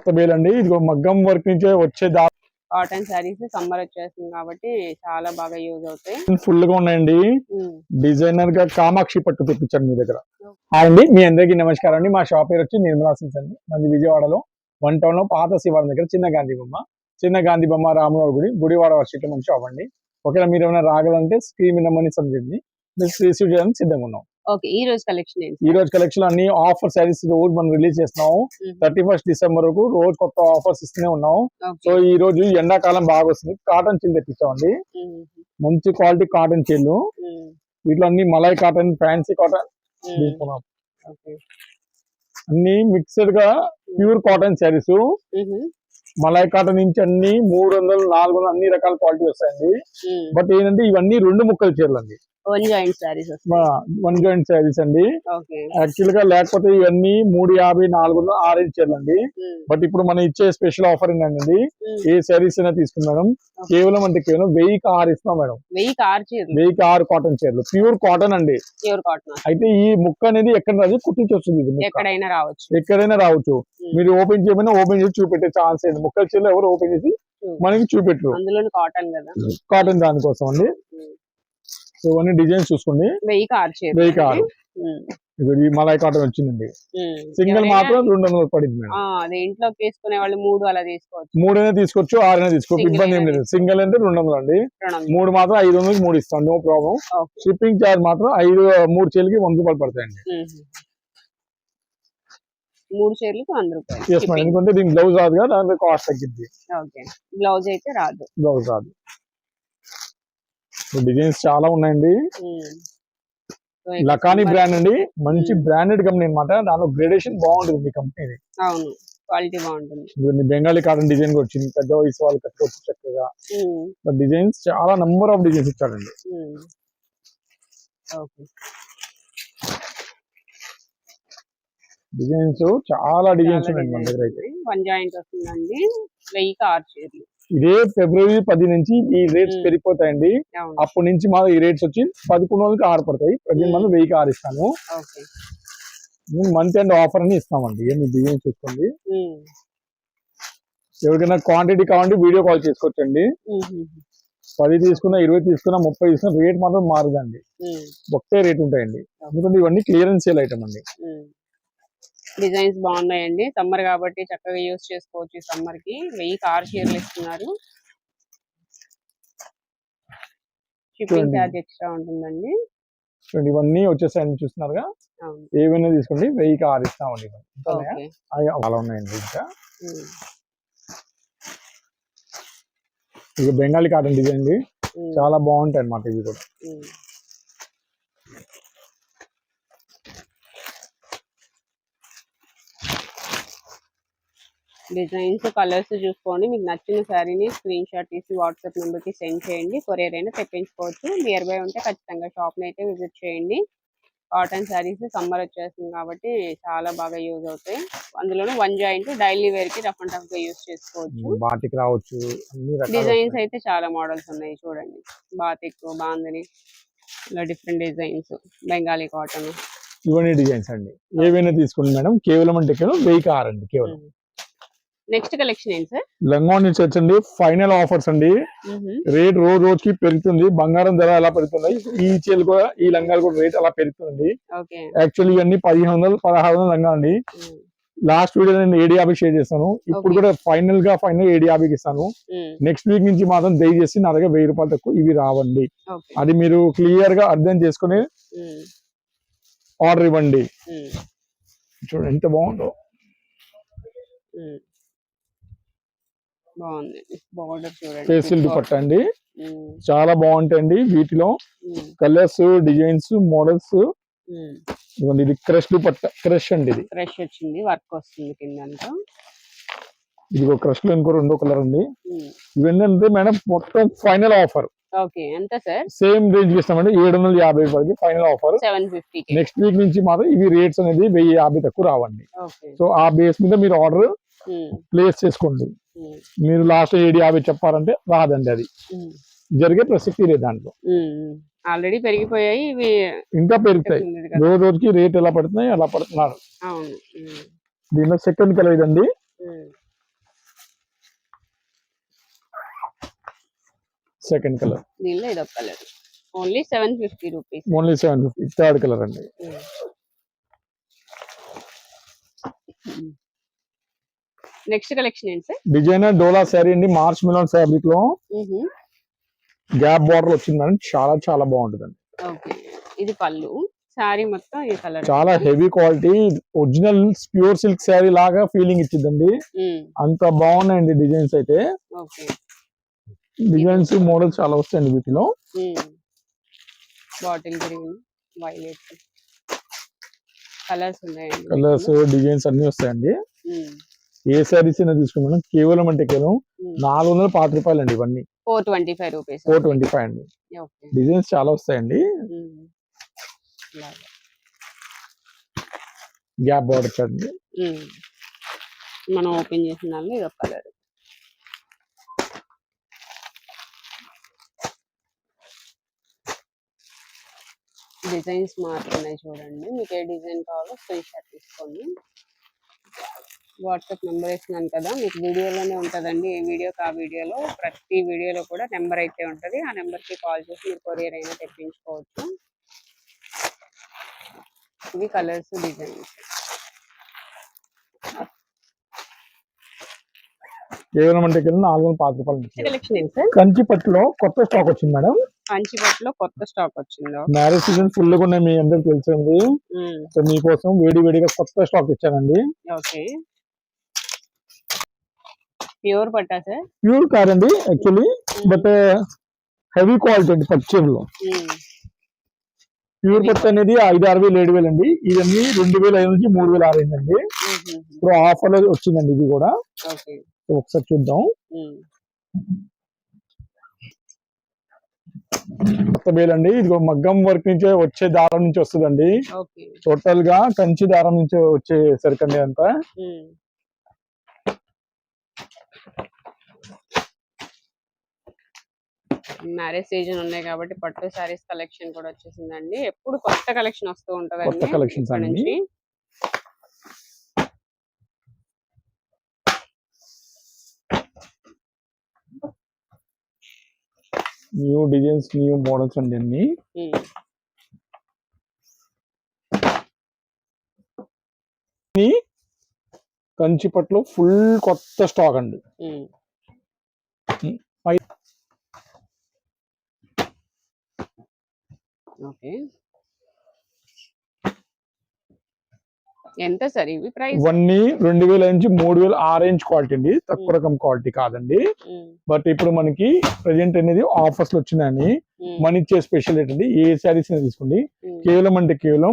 కొత్త బేల్ అండి. ఇదిగో మగ్గం వర్క్ నుంచే వచ్చే కాటన్ శారీస్ సమ్మర్ వచ్చేస్తుంది కాబట్టి చాలా బాగా యూజ్ అవుతాయి. ఫుల్ గా ఉన్నాయండి. డిజైనర్ గా కామాక్షి పట్టు తెప్పించాను మీ దగ్గర. హాయ్ అండి, మీ అందరికీ నమస్కారం అండి. మా షాప్ పేరు వచ్చి నిర్మలా సిల్క్స్ అండి. మంది విజయవాడలో 1 టౌన్ లో పాత శివాలయం దగ్గర చిన్న గాంధీ బొమ్మ రాములవారి గుడివాడ వర్షిట్లో మంచి షాప్ అండి. ఒకవేళ మీరు ఏమైనా రాగలంటే స్క్రీన్ నెంబర్ని సబ్జెక్ట్ రిసీవ్ చేయడానికి సిద్ధంగా ఉన్నాం. ఓకే, ఈ రోజు కలెక్షన్ అన్ని ఆఫర్ సారీస్ రోజు మనం రిలీజ్ చేస్తున్నాము. 31 డిసెంబర్ వరకు రోజు కొత్త ఆఫర్స్ ఇస్తూనే ఉన్నాం. సో ఈ రోజు ఎండాకాలం బాగా వస్తుంది. కాటన్ చీల్ తెప్పించామండి. మంచి క్వాలిటీ కాటన్ చీల్. వీటిలో అన్ని మలై కాటన్, ఫ్యాన్సీ కాటన్ తీసుకున్నాం. అన్ని మిక్స్డ్ గా pure cotton saris. Malai cotton నుంచి అన్ని 300, 400 అన్ని రకాల క్వాలిటీ వస్తాయండి. బట్ ఏంటంటే ఇవన్నీ 2 ముక్కల చీరలు అండి. వన్ జాయింట్ శారీస్ అండి. యాక్చువల్ గా లేకపోతే ఇవన్నీ 350, 400, 6 చీరలు అండి. బట్ ఇప్పుడు మనం ఇచ్చే స్పెషల్ ఆఫర్ ఏంటండి, ఏ శారీస్ అయినా తీసుకున్నాం మేడం, కేవలం 1000కి 6 ఇస్తున్నాం మేడం. 1000కి 6 కాటన్ చీరలు, ప్యూర్ కాటన్ అండి. అయితే ఈ ముక్క అనేది ఎక్కడ రాదు, కుట్టించి వస్తుంది. ఎక్కడైనా రావచ్చు. మీరు ఓపెన్ చేయమైనా ఓపెన్ చేసి చూపెట్టే ఛాన్స్ లేదు. ముక్కల చీరలు ఎవరు ఓపెన్ చేసి మనకి చూపెట్టరు. కాటన్ దానికోసం అండి. సో అన్ని డిజైన్స్ చూసుకోండి. 1000 ఇది మలై కాటన్ వచ్చిందండి. సింగిల్ మాత్రం 200 పడింది మేడం. ఇంట్లోకి తీసుకునే వాళ్ళు 3 అలా తీసుకోవచ్చు. 3 అయినా తీసుకోవచ్చు, 6 అయినా తీసుకోవచ్చు, ఇబ్బంది ఏం లేదు. సింగిల్ అంటే 200 అండి. 3 మాత్రం 500కి 3 ఇస్తాం, నో ప్రాబ్లం. షిప్పింగ్ చార్జ్ మాత్రం 3 చీరలకి 100 రూపాయలు పడతాయండి. 3 చీరలకి 100 రూపాయలు. మేడం, ఎందుకంటే దీనికి బ్లౌజ్ రాదు కదా, దానికి కాస్ట్ తగ్గింది. బ్లౌజ్ అయితే రాదు. డిజైన్స్ చాలా ఉన్నాయండి. లకానీ బ్రాండ్ అండి, మంచి బ్రాండెడ్ కంపెనీ అన్నమాట. దానిలో గ్రేడేషన్ బాగుంటుంది కంపెనీ. క్వాలిటీ బాగుంటుంది. బెంగాలీ కాటన్ డిజైన్ వచ్చింది, పెద్ద వయసు వాళ్ళు కట్టుకోవచ్చు చక్కగా. డిజైన్స్ చాలా నంబర్ ఆఫ్ డిజైన్స్ ఇచ్చారండి. డిజైన్స్ చాలా డిజైన్స్ ఉన్నాయి మన దగ్గర. అయితే వన్ జాయింట్ వస్తుందండి. 1000కి 6 చీరలు. ఇదే ఫిబ్రవరి 10 నుంచి ఈ రేట్స్ పెరిగిపోతాయండి. అప్పటి నుంచి మా ఈ రేట్స్ వచ్చి 1100కి 6 పడతాయి. ప్రతి మంది 1000కి 6 ఇస్తాను. మంత్ అండ్ ఆఫర్ అని ఇస్తామండి. మీ డిజైన్ చూసుకోండి. ఎవరికైనా క్వాంటిటీ కావాలంటే వీడియో కాల్ చేసుకోవచ్చండి. 10 తీసుకున్నా, 20 తీసుకున్నా, 30 తీసుకున్నా రేట్ మాత్రం మారదండి. ఒకే రేట్ ఉంటాయండి. ఎందుకంటే ఇవన్నీ క్లియరెన్స్ సేల్ ఐటమ్ అండి. డిజైన్స్ బాగున్నాయండి. సమ్మర్ కాబట్టి చక్కగా యూజ్ చేసుకోవచ్చు. సమ్మర్ కి 1000కి 6 చీరలు ఇస్తున్నారు. షిప్పింగ్ చార్జ్ ఎక్స్ట్రా ఉంటుందండి. ఇవన్నీ వచ్చేసాయని చూస్తున్నారుగా. ఏవైనా తీసుకోండి, 1000కి 6 ఇస్తామండి. అలా ఉన్నాయండి. ఇంకా ఇక బెంగాలీ కాటన్ డిజైన్ చాలా బాగుంటాయి అన్నమాట. ఇవి కూడా డిజైన్స్, కలర్స్ చూసుకోండి. మీకు నచ్చిన శారీని స్క్రీన్ షాట్ తీసి వాట్సాప్ నెంబర్ కి సెండ్ చేయండి. కొరియర్ అయినా తెప్పించుకోవచ్చు. నియర్ బై ఉంటే ఖచ్చితంగా షాప్ ని అయితే విజిట్ చేయండి. కాటన్ శారీస్ సమ్మర్ వచ్చేస్తుంది కాబట్టి చాలా బాగా యూజ్ అవుతాయి. అందులోనూ వన్ జాయింట్ డైలీ వేర్ కి రఫ్ అండ్ టఫ్ గా యూజ్ చేసుకోవచ్చు. బాటిక్ రావచ్చు. డిజైన్స్ అయితే చాలా మోడల్స్ ఉన్నాయి చూడండి. బాతిక్, బాందని, ఇలా డిఫరెంట్ డిజైన్స్. బెంగాలీ కాటన్, ఇవన్నీ డిజైన్స్ అండి. ఏవైనా తీసుకోండి మేడం. కేవలం అంటే 1000కి 6 అండి. కేవలం నెక్స్ట్ కలెక్షన్ ఏంటి సార్? లంగా నుంచి వచ్చండి. ఫైనల్ ఆఫర్స్ అండి. రేట్ రోజుకి పెరుగుతుంది. బంగారం ధర ఎలా పెరుగుతున్నాయి, ఈ చీరలు కూడా, ఈ లంగాలు కూడా రేట్ అలా పెరుగుతుంది. యాక్చువల్లీ ఇవన్నీ 1500, 1600 లంగా అండి. లాస్ట్ వీడియో నేను 750 షేర్ చేస్తాను. ఇప్పుడు కూడా ఫైనల్ 750కి ఇస్తాను. నెక్స్ట్ వీక్ నుంచి మాత్రం దయచేసి నా దగ్గర 1000 రూపాయలు తక్కువ ఇవి రావండి. అది మీరు క్లియర్ గా అర్థం చేసుకుని ఆర్డర్ ఇవ్వండి. చూడండి ఎంత బాగుందో. ఫేసిల్ దుపట్టా అండి. చాలా బాగుంటాయండి. వీటిలో కలర్స్, డిజైన్స్, మోడల్స్. ఇది క్రష్ దుపట్టా. క్రష్ అండి. ఇది క్రష్ వచ్చింది, వర్క్ వస్తుంది కింద. ఇది క్రష్ లో ఇంకో 2వ కలర్ అండి. ఇవన్నీ మేడం మొత్తం ఫైనల్ ఆఫర్. ఎంత సార్? సేమ్ రేంజ్ ఇస్తామండి. 750 రూపాయలకి ఫైనల్ ఆఫర్. 750. నెక్స్ట్ వీక్ నుంచి మాత్రం ఇవి రేట్స్ అనేది 1050 తక్కువ రావండి. సో ఆ బేస్ మీద మీరు ఆర్డర్ ప్లేస్ చేసుకోండి. మీరు లాస్ట్ 750 చెప్పారంటే రాదండి. అది జరిగే ప్రసక్తి లేదు దాంట్లో. ఆల్రెడీ పెరిగిపోయాయి, ఇవి ఇంకా పెరుగుతాయి. రోజుకి రేట్ ఎలా పడుతున్నాయి అలా పడుతున్నారు. దీనిలో సెకండ్ కలర్ ఇదండి. సెకండ్ కలర్, దీనిలో ఇదొక colour. Only 750 rupees. Only 750. Third colour అండి. నెక్స్ట్ కలెక్షన్ ఏంటి సార్? డిజైనర్ డోలా శారీ అండి, మార్చ్ మిలాన్ ఫ్యాబ్రిక్ లో గ్యాప్ బార్డర్ వచ్చింది మేడం. చాలా చాలా బాగుంటుందండి. ఓకే, ఇది పళ్ళు. శారీ మొత్తం ఈ కలర్. చాలా heavy quality, original pure silk sari లాగా ఫీలింగ్ ఇచ్చిందండి. అంత బాగున్నాయండి డిజైన్స్ అయితే. ఓకే, డిజైన్స్ మోడల్స్ చాలా వస్తాయండి వీటిలో. బాటిల్ గ్రీన్, వైలెట్ కలర్స్ ఉన్నాయండి. కలర్స్ డిజైన్స్ అన్ని వస్తాయండి. ఏ శారీస్ అయినా తీసుకున్నాం కేవలం అంటే కేవలం 450 రూపాయలు అండి. ఇవన్నీ 425 రూపీస్. 425 అండి. డిజైన్స్ చాలా వస్తాయండి. గ్యాప్ బార్డర్ చూడండి. మనం ఓపెన్ చేసిన దానిలో ఇది ఒక కలర్. డిజైన్స్ మారుతున్నాయి చూడండి. మీకు ఏ డిజైన్ కావాలో స్క్రీన్ షాట్ తీసుకోండి. వాట్సాప్ నెంబర్ ఇస్తున్నాను కదా, మీకు వీడియోలోనే ఉంటుందండి. ఏ వీడియోకి ఆ వీడియోలో, ప్రతి వీడియోలో కూడా నెంబర్ అయితే ఉంటుంది. ఆ నెంబర్కి కాల్ చేసి మీరు కొరియర్ అయినా తెప్పించుకోవచ్చు. ఇవి కలర్స్, డిజైన్స్. కేవలం అంటే 450 రూపాయలు. కలెక్షన్ ఏంటి సార్? కంచిపట్టులో కొత్త స్టాక్ వచ్చింది మేడం. కంచిపట్టులో కొత్త స్టాక్ వచ్చిందో. మ్యారేజ్ సీజన్ ఫుల్ గా ఉన్నాయి, మీ అందరికి తెలిసింది. సో మీకోసం వేడి వేడిగా కొత్త స్టాక్ ఇచ్చానండి. ఓకే, ప్యూర్ పట్టా సార్? ప్యూర్ కాదండి యాక్చువల్లీ, బట్ హెవీ క్వాలిటీ అండి. పట్టుచీరలో ప్యూర్ పట్టు అనేది 5,000, 6,000 అండి. ఇవన్నీ 2,500 నుంచి 3,000 అండి. ఇప్పుడు ఆఫర్ లో వచ్చిందండి ఇది కూడా. ఒకసారి చూద్దాం. కొత్త బేల్ అండి. ఇది మగ్గం వర్క్ నుంచి వచ్చే దారం నుంచి వస్తుందండి. టోటల్ గా కంచి దారం నుంచి వచ్చే సరికండి అంతా. మ్యారేజ్ సీజన్ ఉన్నాయి కాబట్టి పట్టు సారీస్ కలెక్షన్ కూడా వచ్చేసిందండి. ఎప్పుడు కొత్త కలెక్షన్ వస్తూ ఉంటదండి. కొత్త కలెక్షన్స్ అండి. న్యూ డిజైన్స్, న్యూ మోడల్స్ అండి అన్ని. కంచిపట్లో ఫుల్ కొత్త స్టాక్ అండి. ఓకే, ఎంత సార్ ఇవి ప్రైస్? ఇవన్నీ 2,000 నుంచి 3,000 ఆ రేంజ్ క్వాలిటీ అండి. తక్కువ రకం క్వాలిటీ కాదండి. బట్ ఇప్పుడు మనకి ప్రెజెంట్ అనేది ఆఫర్స్ లో వచ్చినాయని మన ఇచ్చే స్పెషల్ ఏంటండి, ఏ శారీస్ తీసుకోండి కేవలం అంటే కేవలం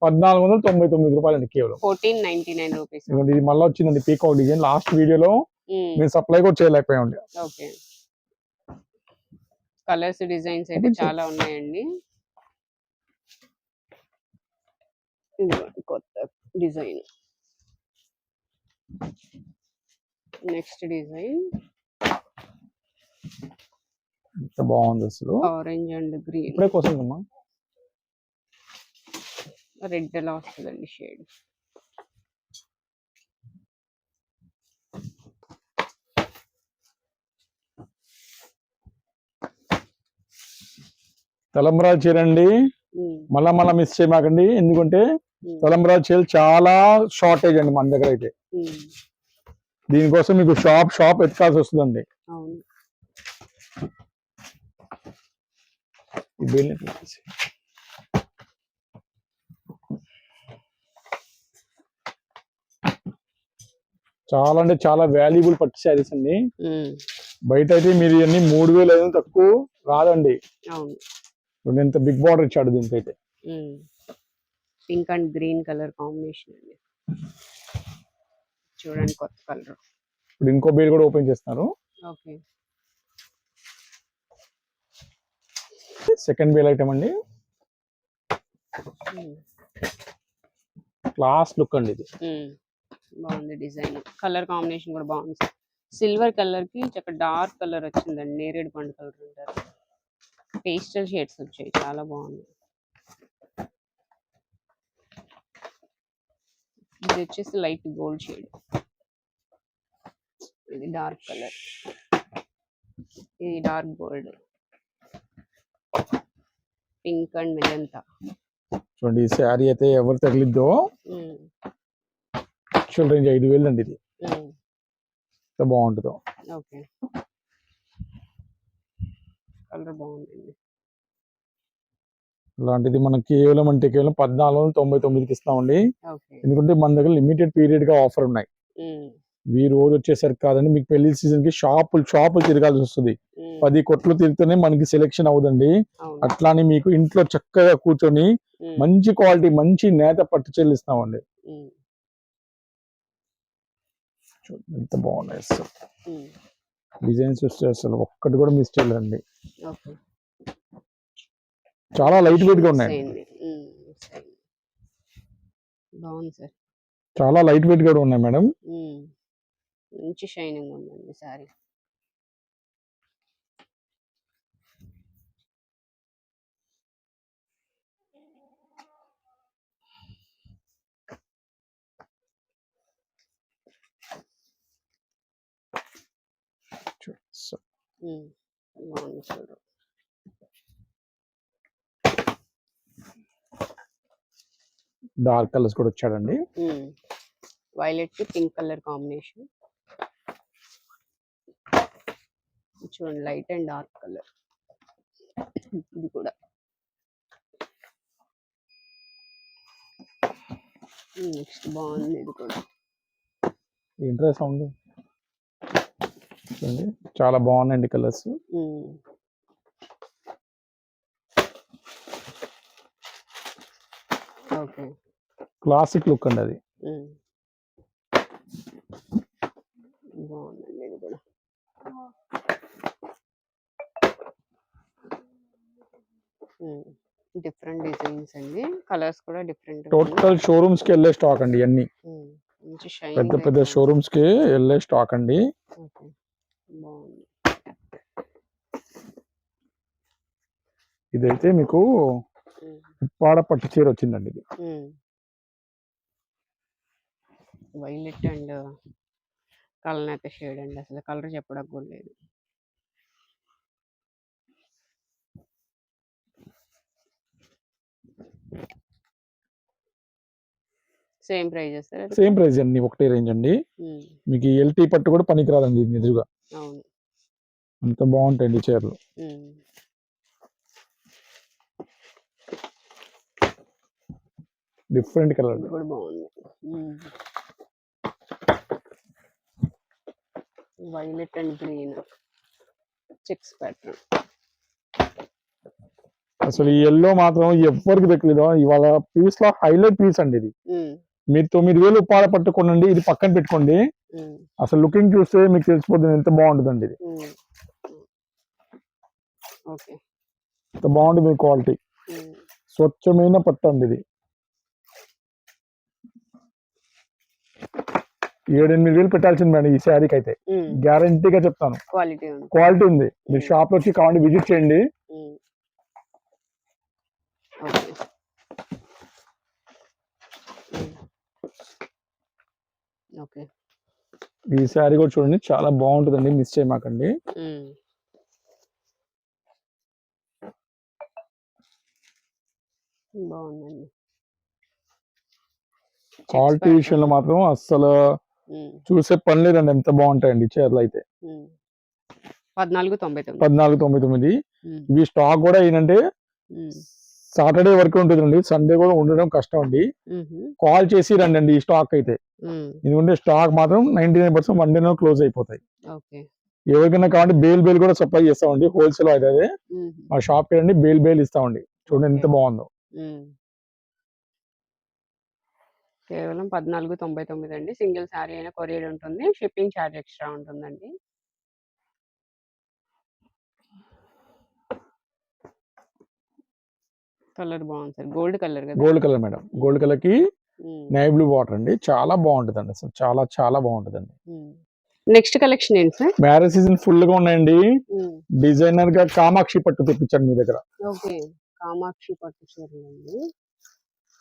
1,499 రూపాయలు అండి. కేవలం 1499 రూపీస్. ఇది మళ్ళీ వచ్చిందండి పీకాక్ డిజైన్. లాస్ట్ వీడియోలో మేము సప్లై కూడా చేయలేకపోయాం. ఓకే, కలర్స్, డిజైన్స్ అయితే చాలా ఉన్నాయండి. కొత్త డిజైన్. నెక్స్ట్ డిజైన్ ఎంత బాగుంది అసలు. Orange and green. ఇప్పుడే కోసం అమ్మా, రెడ్ ఎలా వస్తుందండి షేడ్. తలంబ్రాలు చీర అండి. మళ్ళా మిస్ చేయమాకండి, ఎందుకంటే తలంబ్రాలు చీరలు చాలా షార్టేజ్ అండి మన దగ్గర అయితే. దీనికోసం మీకు షాప్ ఎత్తుకాల్సి వస్తుందండి. చాలా అంటే చాలా వాల్యుబుల్ పట్టు శారీస్ అండి. బయట అయితే మీరు ఇవన్నీ 3,500 తక్కువ రాదండి. ఎంత బిగ్ బార్డర్ ఇచ్చాడు దీనికైతే. Pink and green colour combination అండి. చూడండి కొత్త కలర్. ఇప్పుడు ఇంకో బేల్ కూడా ఓపెన్ చేస్తున్నారు. ఓకే, సెకండ్ బేల్ ఐటమ్ అండి. క్లాస్ లుక్ అండి ఇది. బాగుంది డిజైన్, కలర్ కాంబినేషన్ కూడా బాగుంది. సిల్వర్ కలర్ కి చక్కగా డార్క్ కలర్ వచ్చిందండి. నేరేడు పండు కలర్ అంటారు. పేస్టల్ షేడ్స్ వచ్చాయి, చాలా బాగుంది. ఇది వచ్చేసి లైట్ గోల్డ్ షేడ్. ఇది డార్క్ కలర్, ఇది dark gold. Pink and magenta. చూడండి ఈ శారీ అయితే ఎవరు తగిలిద్దో యాక్చువల్ రేంజ్ 5,000 అండి ఇది. ఎంత బాగుంటుందో. ఓకే, కలర్ బాగుందండి. అలాంటిది మనం కేవలం 1499కి ఇస్తామండి. ఎందుకంటే మన దగ్గర లిమిటెడ్ పీరియడ్ గా ఆఫర్ ఉన్నాయి. ఈ రోజు వచ్చేసరికి కాదండి, మీకు పెళ్లి సీజన్ కి షాపులు తిరగాల్సి వస్తుంది. 10 కొట్లు తిరిగితేనే మనకి సెలెక్షన్ అవుదండి. అట్లానే మీకు ఇంట్లో చక్కగా కూర్చొని మంచి క్వాలిటీ మంచి నేత పట్టు చీరలు ఇస్తామండి. ఎంత బాగున్నాయి అసలు డిజైన్స్ వస్తే అసలు ఒక్కటి కూడా మిస్ చేయలేదండి. చాలా లైట్ వెయిట్ గా ఉన్నాయండి. బాగుంది సార్, చాలా లైట్ వెయిట్ గా ఉన్నాయి మేడం. మంచి షైనింగ్ ఉందండి సారీ. బాగుంది చూడు. డార్క్ కలర్స్ కూడా వచ్చాడండి. వైలెట్ కి పింక్ కలర్ కాంబినేషన్. చూడండి లైట్ అండ్ డార్క్ కలర్. ఇది కూడా నెక్స్ట్ బాగుంది. ఇది కూడా ఏంట్రా సౌండ్. చాలా బాగున్నాయండి కలర్స్. ఓకే, క్లాసిక్ లుక్ అండి అది. బాగుందండి ఇది కూడా. డిఫరెంట్ డిజైన్స్ అండి, కలర్స్ కూడా డిఫరెంట్. టోటల్ షోరూమ్స్ కి వెళ్ళే స్టాక్ అండి అన్ని. మంచి పెద్ద పెద్ద షోరూమ్స్ కి వెళ్ళే స్టాక్ అండి. బాగుంది. ఇదైతే మీకు ఉప్పాడ పట్టు చీర వచ్చిందండి. ఇది వైలెట్ అండ్ కలనేత షేడ్ అండి, అసలు కలర్ చెప్పడానికి కూడా లేదు. Same prices. సేమ్ ప్రైస్ అండి, ఒకటే రేంజ్ అండి. మీకు ఎల్టీ పట్టు కూడా పనికిరాదండి ఎదురుగా. అవును, అంత బాగుంటాయండి చీరలు. డిఫరెంట్ కలర్ కూడా బాగుంది. Violet and green checks pattern. అసలు ఈ ఎల్లో మాత్రం ఎవరికి దక్కలేదు. ఇవాళ పీస్ లో హైలైట్ పీస్ అండి ఇది. మీరు 9,000 ఉప్పాడ పట్టుకోండి, ఇది పక్కన పెట్టుకోండి. అసలు లుకింగ్ చూస్తే మీకు తెలిసిపోతుంది ఎంత బాగుంటుందండి ఇది. ఎంత బాగుంటుంది క్వాలిటీ. స్వచ్ఛమైన పట్టు అండి ఇది. 7-8 వేలు పెట్టాల్సింది మేడం ఈ శారీకి అయితే. గ్యారంటీగా చెప్తాను, క్వాలిటీ ఉంది. మీరు షాప్ లో వచ్చి కావాలంటే విజిట్ చేయండి. ఈ శారీ కూడా చూడండి, చాలా బాగుంటుందండి, మిస్ చేయమాకండి. బాగుందండి. క్వాలిటీ విషయంలో మాత్రం అస్సలు చూసే పని లేదండి, ఎంత బాగుంటాయండి చీరలు అయితే. 1499. ఇవి స్టాక్ కూడా ఏంటంటే సాటర్డే వరకు ఉంటుందండి, సండే కూడా ఉండడం కష్టం అండి. కాల్ చేసి రండి ఈ స్టాక్ అయితే. ఎందుకంటే స్టాక్ మాత్రం 99% వన్ డే క్లోజ్ అయిపోతాయి. ఎవరికైనా కావాలంటే బేల్ కూడా సప్లై చేస్తామండి, హోల్సేల్ అయితే. మా షాప్ కి రండి, బేల్ ఇస్తామండి. చూడండి ఎంత బాగుందో. కేవలం 1499 అండి. సింగిల్ శారీ అయినా కొరియర్ ఉంటుంది, షిప్పింగ్ ఛార్జ్ ఎక్స్ట్రా ఉంటుందండి. కలర్ బాగుంది సార్, గోల్డ్ కలర్ కదా. Gold colour madam, gold colour కి నేవీ బ్లూ వాటర్ అండి, చాలా బాగుంటుందండి అసలు, చాలా చాలా బాగుంటుందండి. నెక్స్ట్ కలెక్షన్ ఏంటి సార్? మ్యారేజ్ సీజన్ ఫుల్ గా ఉన్నాయండి. డిజైనర్ గా కామాక్షి పట్టు తెప్పించాను మీ దగ్గర. ఓకే, కామాక్షి పట్టు చీరలండి.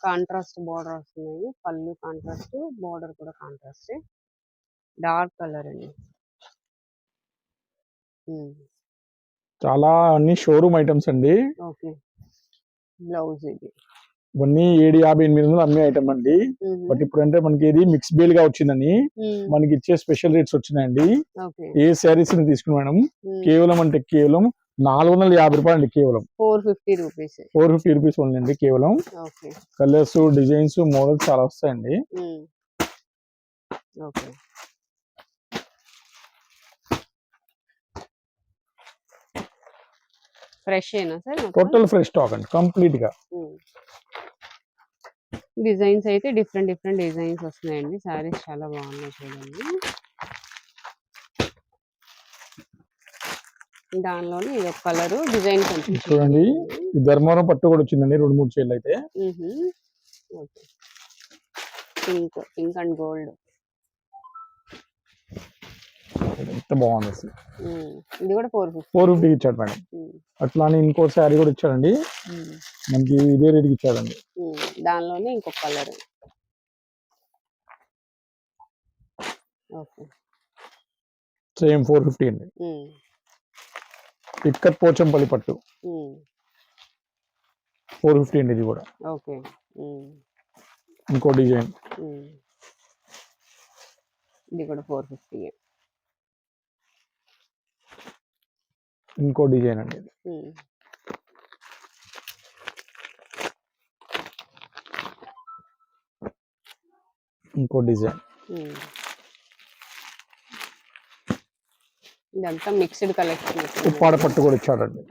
కాంట్రాస్ట్ బార్డర్ వస్తున్నాయి, పళ్ళు కాంట్రాస్ట్, బార్డర్ కూడా కాంట్రాస్ట్. డార్క్ కలర్ అండి. చాలా అన్ని షోరూమ్ ఐటమ్స్ అండి. ఓకే. బ్లౌజ్ ఇది. ఇవన్నీ 750-800 అమ్మే ఐటమ్ అండి. బట్ ఇప్పుడు అంటే మనకి ఇది మిక్స్ బేల్ గా వచ్చిందని మనకి ఇచ్చే స్పెషల్ రేట్స్ వచ్చినాయండి. ఓకే. ఏ శారీస్ తీసుకుని మేడం కేవలం అంటే కేవలం 450 రూపాయలు అండి. కేవలం 450 రూపీస్. 450 రూపీస్ ఓన్లీ అండి. కేవలం ఓకే. కలర్స్, డిజైన్స్, మోడల్స్ చాలా వస్తాయండి. ఓకే. ఫ్రెష్ ఏనా సార్? టోటల్ ఫ్రెష్ స్టాక్ అండి కంప్లీట్ గా. డిజైన్స్ అయితే డిఫరెంట్ డిజైన్స్ వస్తున్నాయండి. సారీస్ చాలా బాగున్నాయి చూడండి. దానిలోనే ఇది ఒక కలర్ డిజైన్ చూడండి. ఈ ధర్మవరం పట్టు కూడా వచ్చిందండి 2-3 చీరలు అయితే. ఓకే. పింక్ అండ్ గోల్డ్ ఎంత బాగుంది అసలు. ఇది కూడా 450 ఇచ్చాడు మేడం. అట్లానే ఇంకో శారీ కూడా ఇచ్చాడండి మనకి, ఇదే రేట్కి ఇచ్చాడండి. దానిలోనే ఇంకొక కలర్. ఓకే. సేమ్ 450 అండి. ఇక్కత్ పోచంపల్లి పట్టు 450 అండి. ఇది కూడా ఓకే. ఇంకో డిజైన్. ఇది కూడా 450. ఇంకో డిజైన్ అండి. ఇంకో డిజైన్. ఇదంతా మిక్స్డ్ కలెక్షన్. ఉప్పాడ పట్టు కూడా ఇచ్చాడండి.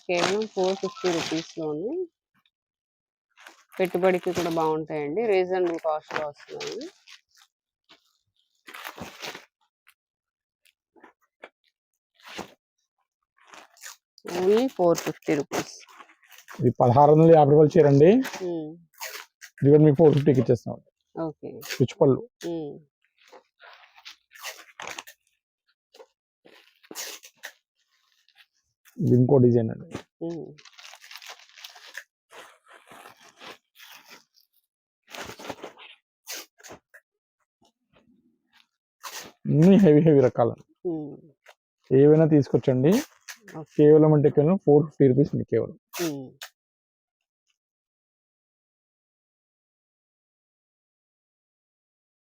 కేవలం 450 రూపీస్ లోనే పెట్టుబడికి కూడా బాగుంటాయండి. రీజనబుల్ కాస్ట్ లో వస్తున్నాయి. Only 450 rupees. ఇది 1650 రూపాయలు చీరండి. ఇది కూడా మీకు 450కి ఇచ్చేస్తాం. ఓకే. రిచ్ పళ్ళు. ఇది ఇంకో డిజైన్ అండి. అన్ని హెవీ రకాలు. ఏవైనా తీసుకొచ్చండి. కేవలం అంటే కేవలం 450 రూపీస్ అండి కేవలం.